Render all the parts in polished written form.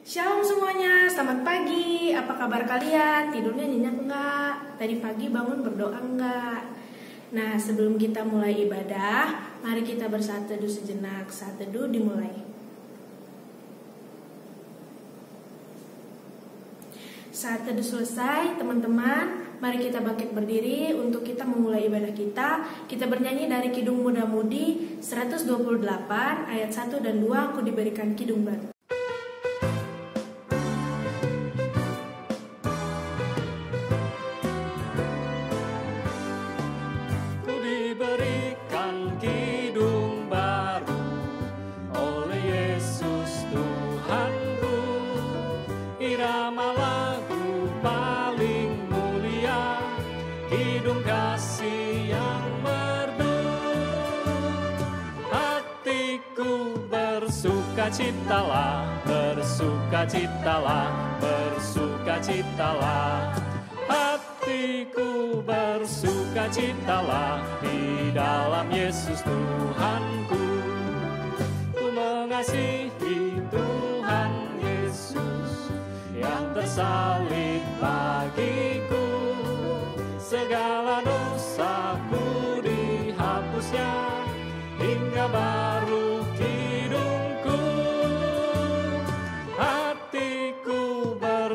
Shalom semuanya, selamat pagi. Apa kabar kalian? Tidurnya nyenyak enggak? Tadi pagi bangun berdoa enggak? Nah, sebelum kita mulai ibadah, mari kita bersatu teduh sejenak. Saat teduh dimulai. Saat teduh selesai, teman-teman, mari kita bangkit berdiri untuk kita memulai ibadah kita. Kita bernyanyi dari Kidung Muda Mudi 128 ayat 1 dan 2. Aku diberikan kidung baru. Bersukacitalah, bersukacitalah, bersukacitalah. Hatiku bersukacitalah di dalam Yesus Tuhanku. Ku mengasihi Tuhan Yesus yang tersalib bagiku. Segala dosaku dihapusnya hingga baru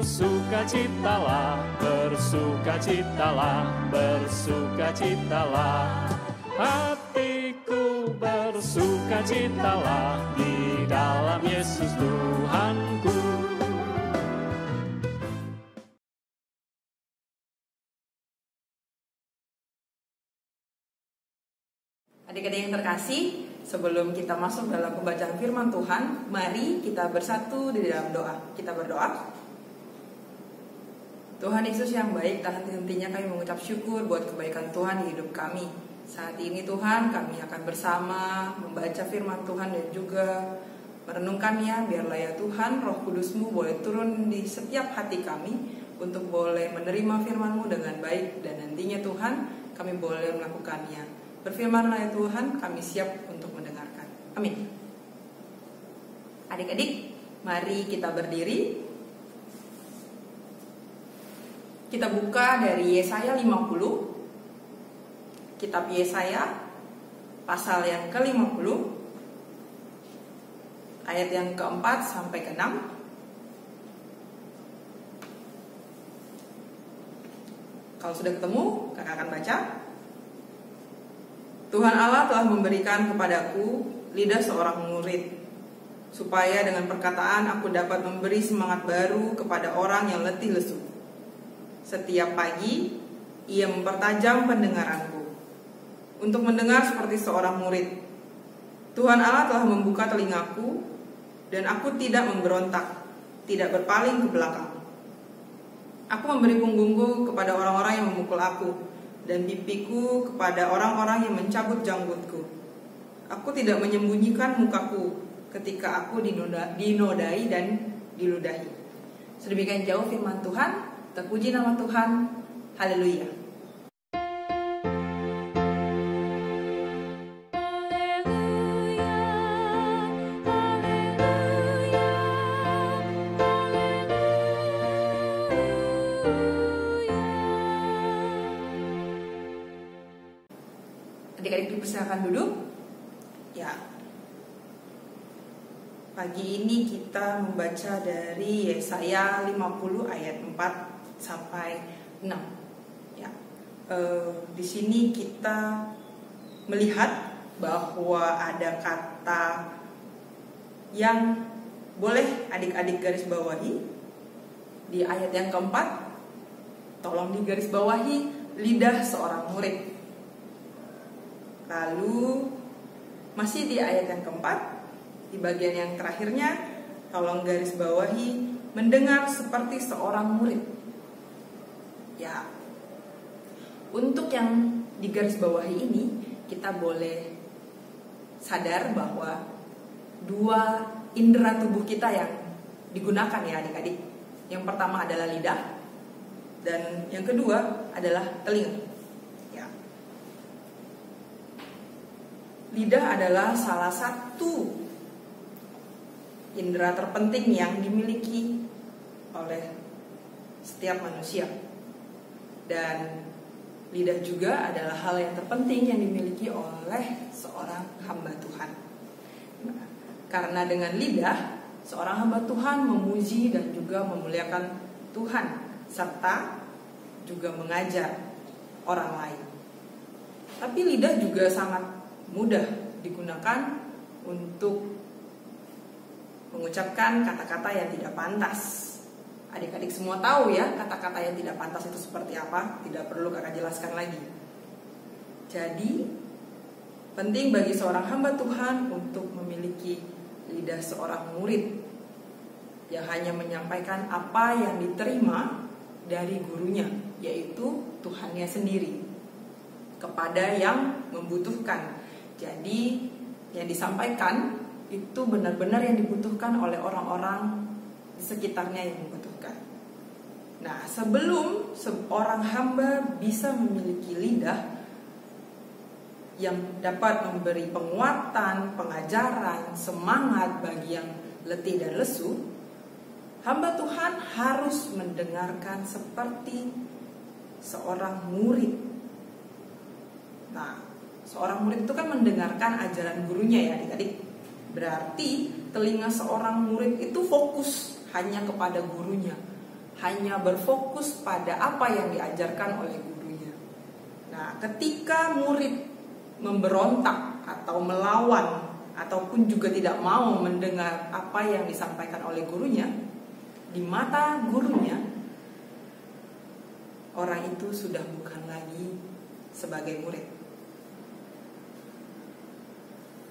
bersukacitalah, bersukacitalah, bersukacitalah. Hatiku bersukacitalah di dalam Yesus Tuhanku. Adik-adik yang terkasih, sebelum kita masuk dalam pembacaan firman Tuhan, mari kita bersatu di dalam doa. Kita berdoa. Tuhan Yesus yang baik, tak henti-hentinya kami mengucap syukur buat kebaikan Tuhan di hidup kami. Saat ini Tuhan, kami akan bersama membaca firman Tuhan dan juga merenungkannya. Biarlah ya Tuhan, Roh Kudus-Mu boleh turun di setiap hati kami untuk boleh menerima firman-Mu dengan baik. Dan nantinya Tuhan, kami boleh melakukannya. Berfirmanlah ya Tuhan, kami siap untuk mendengarkan. Amin. Adik-adik, mari kita berdiri. Kita buka dari Yesaya 50. Kitab Yesaya pasal yang ke-50 ayat yang ke-4 sampai ke-6. Kalau sudah ketemu, kakak akan baca. Tuhan Allah telah memberikan kepadaku lidah seorang murid, supaya dengan perkataan aku dapat memberi semangat baru kepada orang yang letih lesu. Setiap pagi, ia mempertajam pendengaranku untuk mendengar seperti seorang murid. Tuhan Allah telah membuka telingaku, dan aku tidak memberontak, tidak berpaling ke belakang. Aku memberi punggungku kepada orang-orang yang memukul aku, dan pipiku kepada orang-orang yang mencabut janggutku. Aku tidak menyembunyikan mukaku ketika aku dinodai dan diludahi. Sedemikian jauh firman Tuhan. Terpuji nama Tuhan. Haleluya. Adik-adik dipersilakan duduk. Ya. Pagi ini kita membaca dari Yesaya 50 ayat 4 sampai 6. Ya. Di sini kita melihat bahwa ada kata yang boleh adik-adik garis bawahi di ayat yang keempat. Tolong digaris bawahi lidah seorang murid. Lalu masih di ayat yang keempat, di bagian yang terakhirnya, tolong garis bawahi mendengar seperti seorang murid. Ya, untuk yang digaris bawahi ini, kita boleh sadar bahwa dua indera tubuh kita yang digunakan ya adik-adik. Yang pertama adalah lidah, dan yang kedua adalah telinga. Ya. Lidah adalah salah satu indera terpenting yang dimiliki oleh setiap manusia. Dan lidah juga adalah hal yang terpenting yang dimiliki oleh seorang hamba Tuhan. Nah, karena dengan lidah, seorang hamba Tuhan memuji dan juga memuliakan Tuhan, serta juga mengajar orang lain. Tapi lidah juga sangat mudah digunakan untuk mengucapkan kata-kata yang tidak pantas. Adik-adik semua tahu ya kata-kata yang tidak pantas itu seperti apa. Tidak perlu kakak jelaskan lagi. Jadi penting bagi seorang hamba Tuhan untuk memiliki lidah seorang murid yang hanya menyampaikan apa yang diterima dari gurunya, yaitu Tuhannya sendiri, kepada yang membutuhkan. Jadi yang disampaikan itu benar-benar yang dibutuhkan oleh orang-orang di sekitarnya yang membutuhkan. Nah, sebelum seorang hamba bisa memiliki lidah yang dapat memberi penguatan, pengajaran, semangat bagi yang letih dan lesu, hamba Tuhan harus mendengarkan seperti seorang murid. Nah, seorang murid itu kan mendengarkan ajaran gurunya ya adik-adik. Berarti telinga seorang murid itu fokus hanya kepada gurunya, hanya berfokus pada apa yang diajarkan oleh gurunya. Nah, ketika murid memberontak atau melawan ataupun juga tidak mau mendengar apa yang disampaikan oleh gurunya, di mata gurunya orang itu sudah bukan lagi sebagai murid.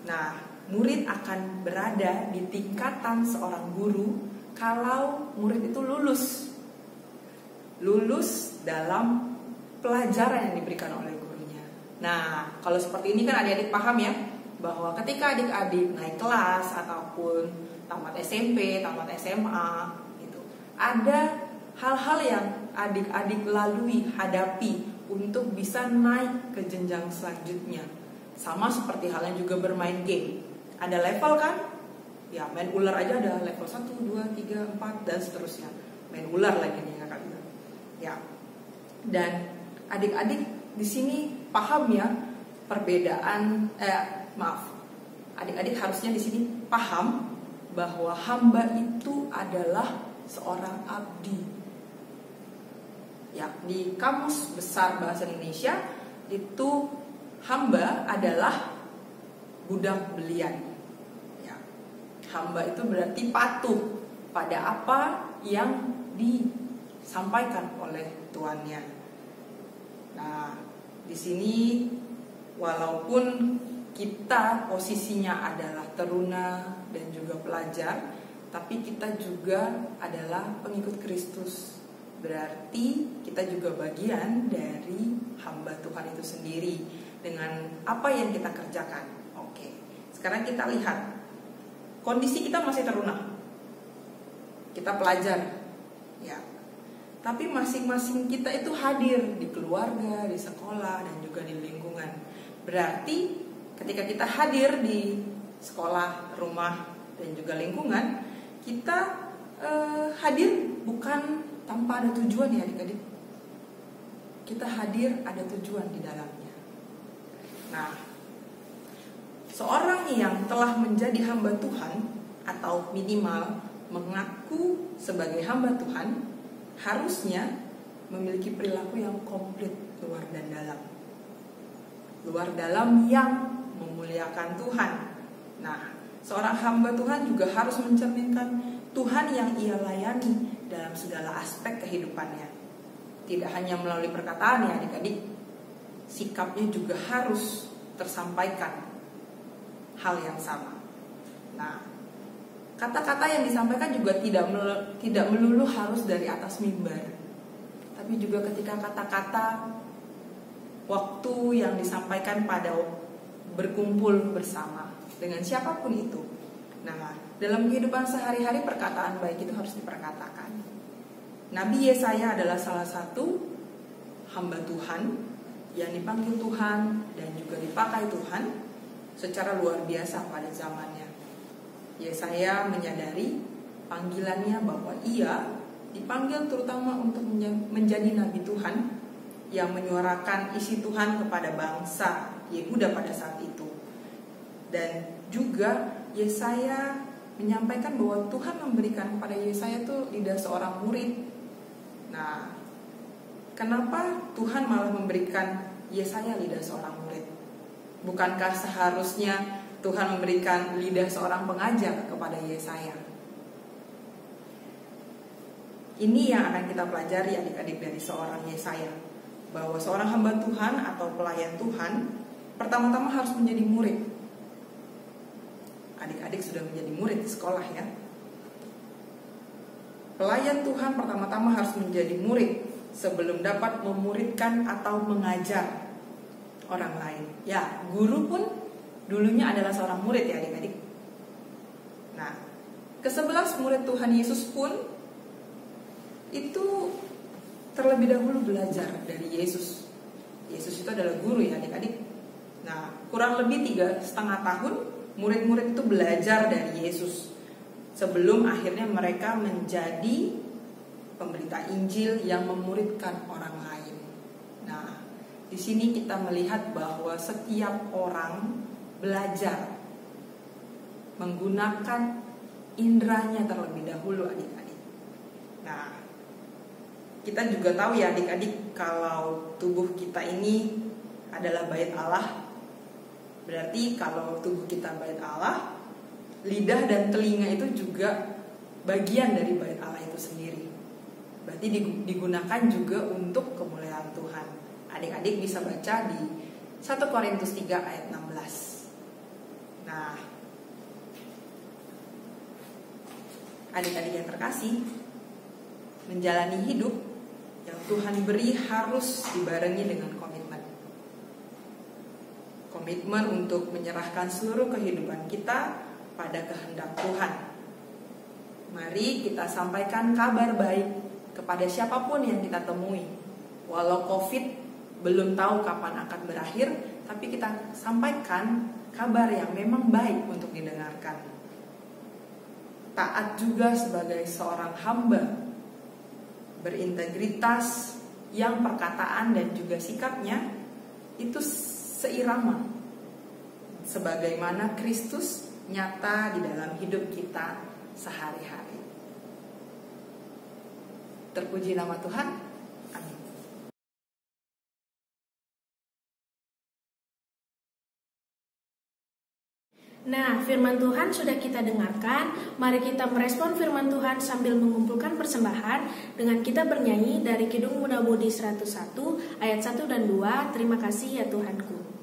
Nah, murid akan berada di tingkatan seorang guru kalau murid itu lulus dalam pelajaran yang diberikan oleh gurunya. Nah, kalau seperti ini kan adik-adik paham ya, bahwa ketika adik-adik naik kelas ataupun tamat SMP, tamat SMA gitu, ada hal-hal yang adik-adik lalui, hadapi untuk bisa naik ke jenjang selanjutnya. Sama seperti halnya juga bermain game. Ada level kan? Ya, main ular aja ada level 1, 2, 3, 4 dan seterusnya. Main ular lagi nih kakak bilang. Ya. Dan adik-adik di sini paham ya perbedaan adik-adik harusnya di sini paham bahwa hamba itu adalah seorang abdi. Ya, di Kamus Besar Bahasa Indonesia itu hamba adalah budak belian. Hamba itu berarti patuh pada apa yang disampaikan oleh tuannya. Nah, di sini walaupun kita posisinya adalah teruna dan juga pelajar, tapi kita juga adalah pengikut Kristus. Berarti kita juga bagian dari hamba Tuhan itu sendiri dengan apa yang kita kerjakan. Oke, sekarang kita lihat. Kondisi kita masih teruna, kita pelajar, ya. Tapi masing-masing kita itu hadir di keluarga, di sekolah, dan juga di lingkungan. Berarti ketika kita hadir di sekolah, rumah, dan juga lingkungan, kita hadir bukan tanpa ada tujuan ya adik-adik. Kita hadir ada tujuan di dalamnya. Nah, seorang yang telah menjadi hamba Tuhan atau minimal mengaku sebagai hamba Tuhan harusnya memiliki perilaku yang komplit luar dan dalam. Luar dalam yang memuliakan Tuhan. Nah, seorang hamba Tuhan juga harus mencerminkan Tuhan yang ia layani dalam segala aspek kehidupannya. Tidak hanya melalui perkataan ya adik-adik, sikapnya juga harus tersampaikan hal yang sama. Nah, kata-kata yang disampaikan juga tidak melulu harus dari atas mimbar, tapi juga ketika kata-kata waktu yang disampaikan pada berkumpul bersama dengan siapapun itu. Nah, dalam kehidupan sehari-hari perkataan baik itu harus diperkatakan. Nabi Yesaya adalah salah satu hamba Tuhan yang dipanggil Tuhan dan juga dipakai Tuhan secara luar biasa pada zamannya. Yesaya menyadari panggilannya bahwa ia dipanggil terutama untuk menjadi nabi Tuhan yang menyuarakan isi Tuhan kepada bangsa Yehuda pada saat itu. Dan juga Yesaya menyampaikan bahwa Tuhan memberikan kepada Yesaya itu lidah seorang murid. Nah, kenapa Tuhan malah memberikan Yesaya lidah seorang murid? Bukankah seharusnya Tuhan memberikan lidah seorang pengajar kepada Yesaya? Ini yang akan kita pelajari adik-adik dari seorang Yesaya, bahwa seorang hamba Tuhan atau pelayan Tuhan pertama-tama harus menjadi murid. Adik-adik sudah menjadi murid di sekolah ya. Pelayan Tuhan pertama-tama harus menjadi murid sebelum dapat memuridkan atau mengajar orang lain. Ya, guru pun dulunya adalah seorang murid ya adik-adik. Nah, ke-11 murid Tuhan Yesus pun itu terlebih dahulu belajar dari Yesus. Yesus itu adalah guru ya adik-adik. Nah, kurang lebih 3,5 tahun murid-murid itu belajar dari Yesus sebelum akhirnya mereka menjadi pemberita Injil yang memuridkan orang lain. Nah, di sini kita melihat bahwa setiap orang belajar menggunakan indranya terlebih dahulu adik-adik. Nah, kita juga tahu ya adik-adik, kalau tubuh kita ini adalah bait Allah. Berarti kalau tubuh kita bait Allah, lidah dan telinga itu juga bagian dari bait Allah itu sendiri. Berarti digunakan juga untuk kemuliaan Tuhan. Adik-adik bisa baca di 1 Korintus 3 ayat 16. Nah, adik-adik yang terkasih, menjalani hidup yang Tuhan beri harus dibarengi dengan komitmen untuk menyerahkan seluruh kehidupan kita pada kehendak Tuhan. Mari kita sampaikan kabar baik kepada siapapun yang kita temui. Walau COVID belum tahu kapan akan berakhir, tapi kita sampaikan kabar yang memang baik untuk didengarkan. Taat juga sebagai seorang hamba, berintegritas yang perkataan dan juga sikapnya itu seirama sebagaimana Kristus nyata di dalam hidup kita sehari-hari. Terpuji nama Tuhan. Amin. Nah, firman Tuhan sudah kita dengarkan. Mari kita merespon firman Tuhan sambil mengumpulkan persembahan dengan kita bernyanyi dari Kidung Muda Mudi 101 ayat 1 dan 2. Terima kasih ya Tuhanku.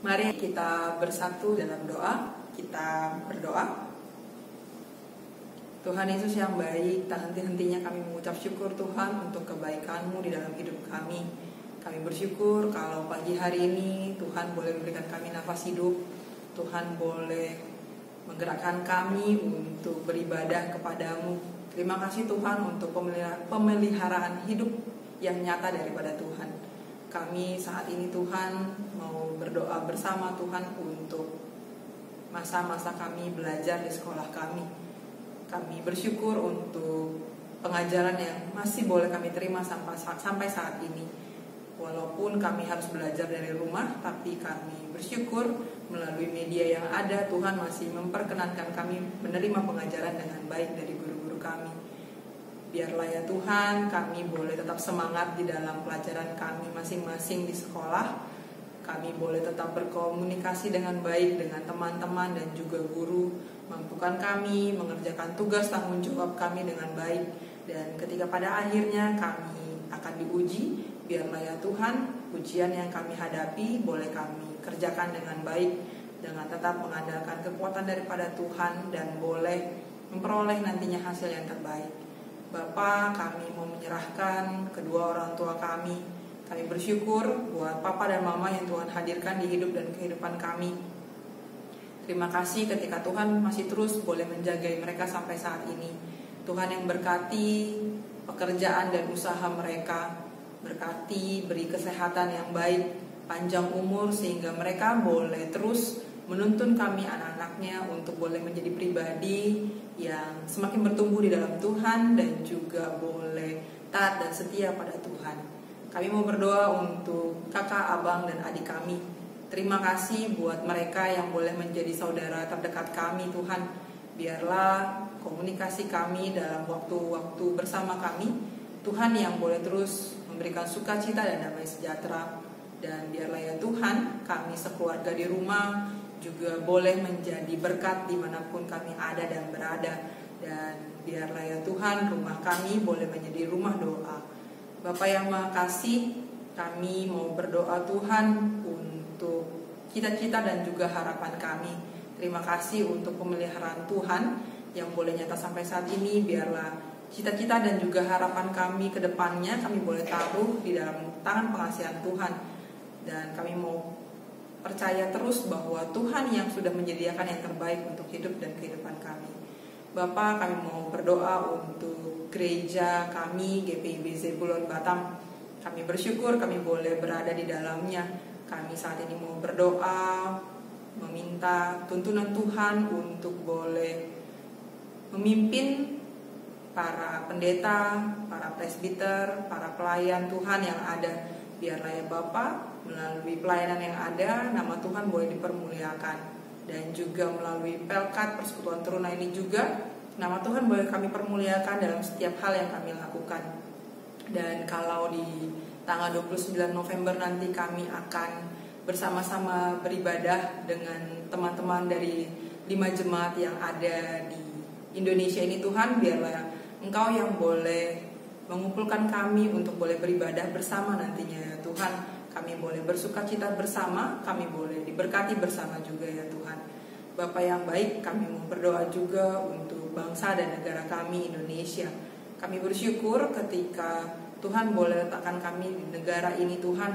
Mari kita bersatu dalam doa. Kita berdoa. Tuhan Yesus yang baik, tak henti-hentinya kami mengucap syukur Tuhan untuk kebaikan-Mu di dalam hidup kami. Kami bersyukur kalau pagi hari ini Tuhan boleh memberikan kami nafas hidup. Tuhan boleh menggerakkan kami untuk beribadah kepadamu. Terima kasih Tuhan untuk pemeliharaan hidup yang nyata daripada Tuhan. kami saat ini Tuhan mau berdoa bersama Tuhan untuk masa-masa kami belajar di sekolah kami. Kami bersyukur untuk pengajaran yang masih boleh kami terima sampai saat ini. Walaupun kami harus belajar dari rumah, tapi kami bersyukur melalui media yang ada, Tuhan masih memperkenankan kami menerima pengajaran dengan baik dari guru-guru kami. Biarlah ya Tuhan, kami boleh tetap semangat di dalam pelajaran kami masing-masing di sekolah. Kami boleh tetap berkomunikasi dengan baik dengan teman-teman dan juga guru. Mampukan kami mengerjakan tugas tanggung jawab kami dengan baik. Dan ketika pada akhirnya kami akan diuji, biarlah ya Tuhan, ujian yang kami hadapi boleh kami kerjakan dengan baik, dengan tetap mengandalkan kekuatan daripada Tuhan dan boleh memperoleh nantinya hasil yang terbaik. Bapa, kami mau menyerahkan kedua orang tua kami. Kami bersyukur buat Papa dan Mama yang Tuhan hadirkan di hidup dan kehidupan kami. Terima kasih ketika Tuhan masih terus boleh menjaga mereka sampai saat ini. Tuhan yang berkati pekerjaan dan usaha mereka, berkati, beri kesehatan yang baik, panjang umur sehingga mereka boleh terus menuntun kami anak-anaknya untuk boleh menjadi pribadi yang semakin bertumbuh di dalam Tuhan dan juga boleh taat dan setia pada Tuhan. Kami mau berdoa untuk kakak, abang, dan adik kami. Terima kasih buat mereka yang boleh menjadi saudara terdekat kami Tuhan. Biarlah komunikasi kami dalam waktu-waktu bersama kami, Tuhan yang boleh terus memberikan sukacita dan damai sejahtera. Dan biarlah ya Tuhan, kami sekeluarga di rumah juga boleh menjadi berkat dimanapun kami ada dan berada. Dan biarlah ya Tuhan, rumah kami boleh menjadi rumah doa. Bapa yang Maha Kasih, kami mau berdoa Tuhan untuk cita-cita dan juga harapan kami. Terima kasih untuk pemeliharaan Tuhan yang boleh nyata sampai saat ini. Biarlah cita-cita dan juga harapan kami ke depannya kami boleh taruh di dalam tangan pengasihan Tuhan. Dan kami mau percaya terus bahwa Tuhan yang sudah menyediakan yang terbaik untuk hidup dan kehidupan kami. Bapa, kami mau berdoa untuk gereja kami GPIB Zebulon Batam. Kami bersyukur kami boleh berada di dalamnya. Kami saat ini mau berdoa, meminta tuntunan Tuhan untuk boleh memimpin para pendeta, para presbiter, para pelayan Tuhan yang ada. Biarlah ya Bapa, melalui pelayanan yang ada, nama Tuhan boleh dipermuliakan. Dan juga melalui Pelkat Persekutuan Teruna ini juga, nama Tuhan boleh kami permuliakan dalam setiap hal yang kami lakukan. Dan kalau di tanggal 29 November nanti kami akan bersama-sama beribadah dengan teman-teman dari 5 jemaat yang ada di Indonesia ini Tuhan, biarlah Engkau yang boleh mengumpulkan kami untuk boleh beribadah bersama nantinya ya Tuhan. Kami boleh bersukacita bersama, kami boleh diberkati bersama juga ya Tuhan. Bapa yang baik, kami mau berdoa juga untuk bangsa dan negara kami Indonesia. Kami bersyukur ketika Tuhan boleh letakkan kami di negara ini Tuhan.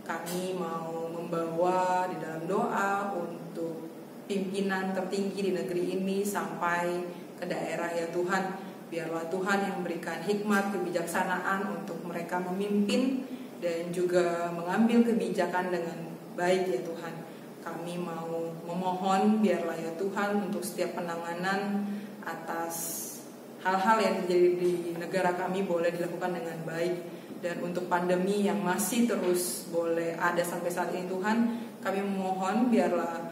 Kami mau membawa di dalam doa untuk pimpinan tertinggi di negeri ini sampai ke daerah ya Tuhan. Biarlah Tuhan yang memberikan hikmat, kebijaksanaan untuk mereka memimpin dan juga mengambil kebijakan dengan baik ya Tuhan. Kami mau memohon biarlah ya Tuhan untuk setiap penanganan atas hal-hal yang terjadi di negara kami boleh dilakukan dengan baik. Dan untuk pandemi yang masih terus boleh ada sampai saat ini Tuhan, kami memohon biarlah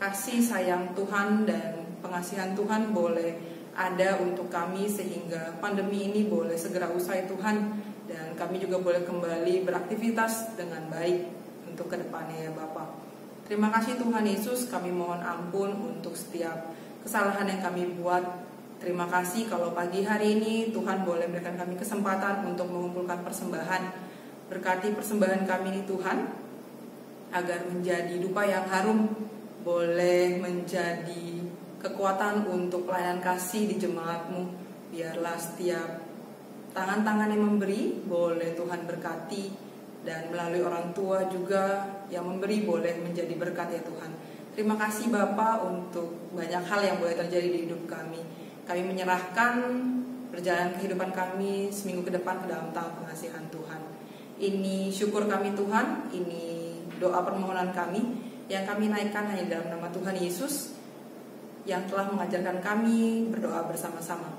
kasih sayang Tuhan dan pengasihan Tuhan boleh ada untuk kami sehingga pandemi ini boleh segera usai Tuhan. Dan kami juga boleh kembali beraktivitas dengan baik untuk kedepannya ya Bapak. Terima kasih Tuhan Yesus, kami mohon ampun untuk setiap kesalahan yang kami buat. Terima kasih kalau pagi hari ini Tuhan boleh berikan kami kesempatan untuk mengumpulkan persembahan. Berkati persembahan kami ini Tuhan, agar menjadi dupa yang harum, boleh menjadi kekuatan untuk pelayanan kasih di jemaat-Mu. Biarlah setiap tangan-tangan yang memberi boleh Tuhan berkati, dan melalui orang tua juga yang memberi boleh menjadi berkat ya Tuhan. Terima kasih Bapa untuk banyak hal yang boleh terjadi di hidup kami. Kami menyerahkan perjalanan kehidupan kami seminggu ke depan ke dalam tangan pengasihan Tuhan. Ini syukur kami Tuhan, ini doa permohonan kami yang kami naikkan hanya dalam nama Tuhan Yesus yang telah mengajarkan kami berdoa bersama-sama.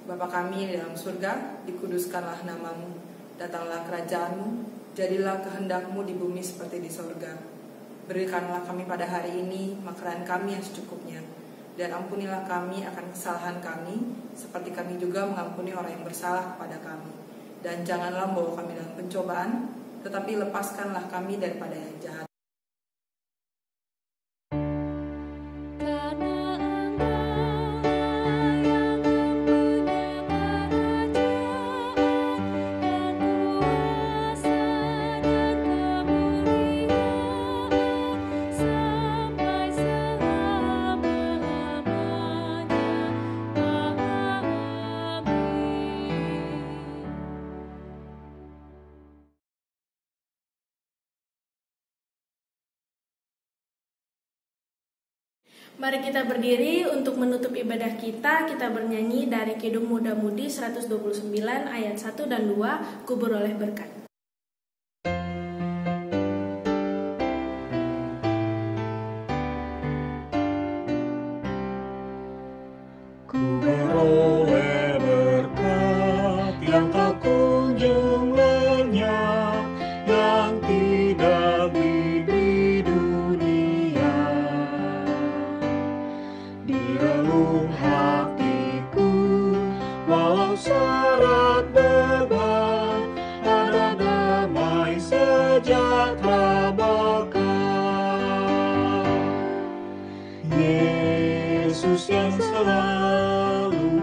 Bapa kami di dalam surga, dikuduskanlah namamu, datanglah kerajaanmu, jadilah kehendakmu di bumi seperti di surga. Berikanlah kami pada hari ini makanan kami yang secukupnya, dan ampunilah kami akan kesalahan kami, seperti kami juga mengampuni orang yang bersalah kepada kami. Dan janganlah membawa kami dalam pencobaan, tetapi lepaskanlah kami daripada yang jahat. Mari kita berdiri untuk menutup ibadah kita. Kita bernyanyi dari Kidung Muda Mudi 129 ayat 1 dan 2, Ku beroleh berkat. Ku beroleh berkat yang tak kunjung lenyap, yang tidak diberi dunia. Di relung hatiku, walau syarat beban, ada damai sejahtera bakal. Yesus yang selalu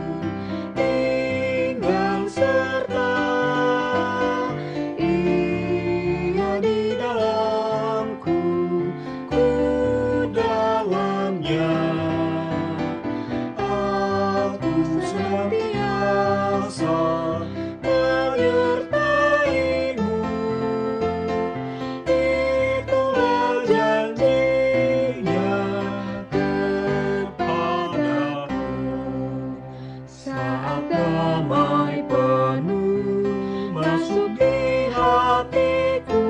tinggal serta, Ia di dalamku, ku dalamnya. Aku senantiasa menyertai-Mu, itulah janjinya kepadaku. Saat damai penuh masuk di hatiku,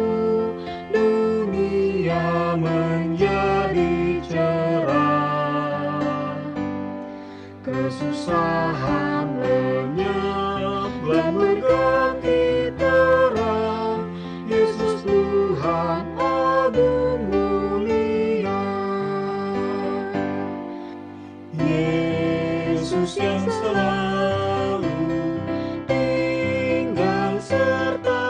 dunia menjadi cerah. Kesusahan lenyap dan berganti terang. Yesus Tuhan agung mulia. Yesus yang selalu tinggal serta,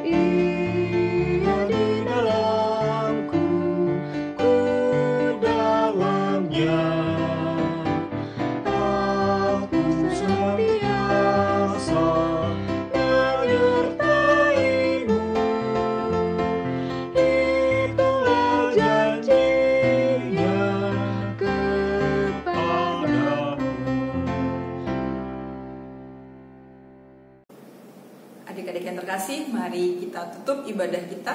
Ia di dalamku, ku dalamnya. Aku senantiasa menyertai-Mu, itulah janjinya kepadamu. Adik-adik yang terkasih, mari kita tutup ibadah kita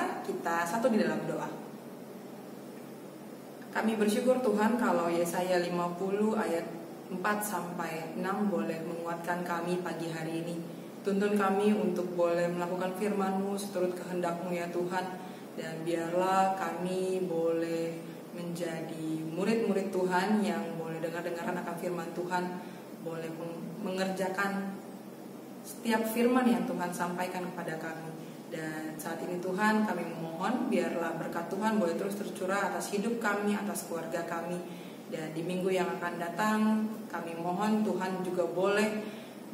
satu di dalam doa. Kami bersyukur Tuhan kalau Yesaya 50 ayat 4-6 boleh menguatkan kami pagi hari ini. Tuntun kami untuk boleh melakukan firman-Mu seturut kehendak-Mu ya Tuhan. Dan biarlah kami boleh menjadi murid-murid Tuhan yang boleh dengar-dengaran akan firman Tuhan, boleh mengerjakan setiap firman yang Tuhan sampaikan kepada kami. Dan saat ini Tuhan, kami memohon biarlah berkat Tuhan boleh terus tercurah atas hidup kami, atas keluarga kami. Dan di minggu yang akan datang, kami mohon Tuhan juga boleh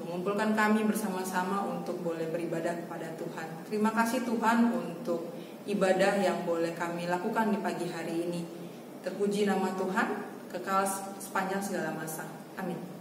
mengumpulkan kami bersama-sama untuk boleh beribadah kepada Tuhan. Terima kasih Tuhan untuk ibadah yang boleh kami lakukan di pagi hari ini. Terpuji nama Tuhan, kekal sepanjang segala masa. Amin.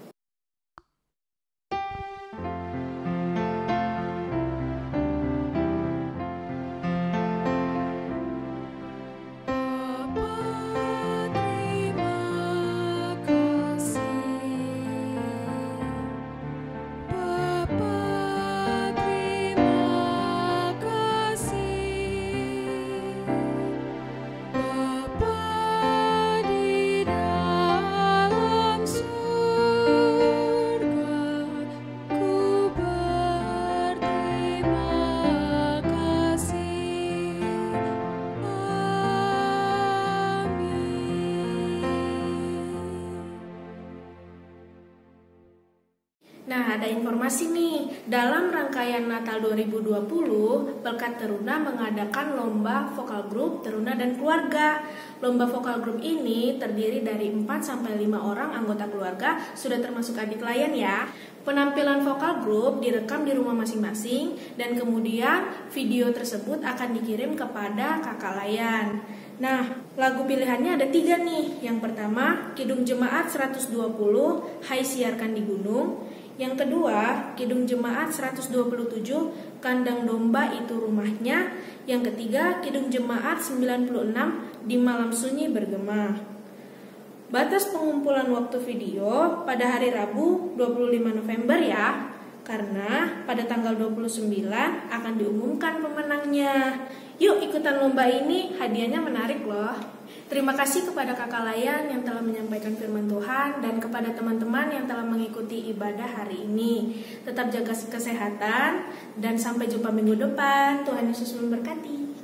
Bapa di dalam surga. Nah, ada informasi nih. Dalam rangkaian Natal 2020, Pelkat Teruna mengadakan lomba vokal grup Teruna dan Keluarga. Lomba vokal grup ini terdiri dari 4-5 orang anggota keluarga, sudah termasuk adik layan ya. Penampilan vokal grup direkam di rumah masing-masing dan kemudian video tersebut akan dikirim kepada kakak layan. Nah, lagu pilihannya ada 3 nih. Yang pertama, Kidung Jemaat 120, Hai Siarkan di Gunung. Yang kedua, Kidung Jemaat 127, Kandang Domba Itu Rumahnya. Yang ketiga, Kidung Jemaat 96, Di Malam Sunyi Bergema. Batas pengumpulan waktu video pada hari Rabu 25 November ya. Karena pada tanggal 29 akan diumumkan pemenangnya. Yuk ikutan lomba ini, hadiahnya menarik loh. Terima kasih kepada kakak layan yang telah menyampaikan firman Tuhan dan kepada teman-teman yang telah mengikuti ibadah hari ini. Tetap jaga kesehatan dan sampai jumpa minggu depan. Tuhan Yesus memberkati.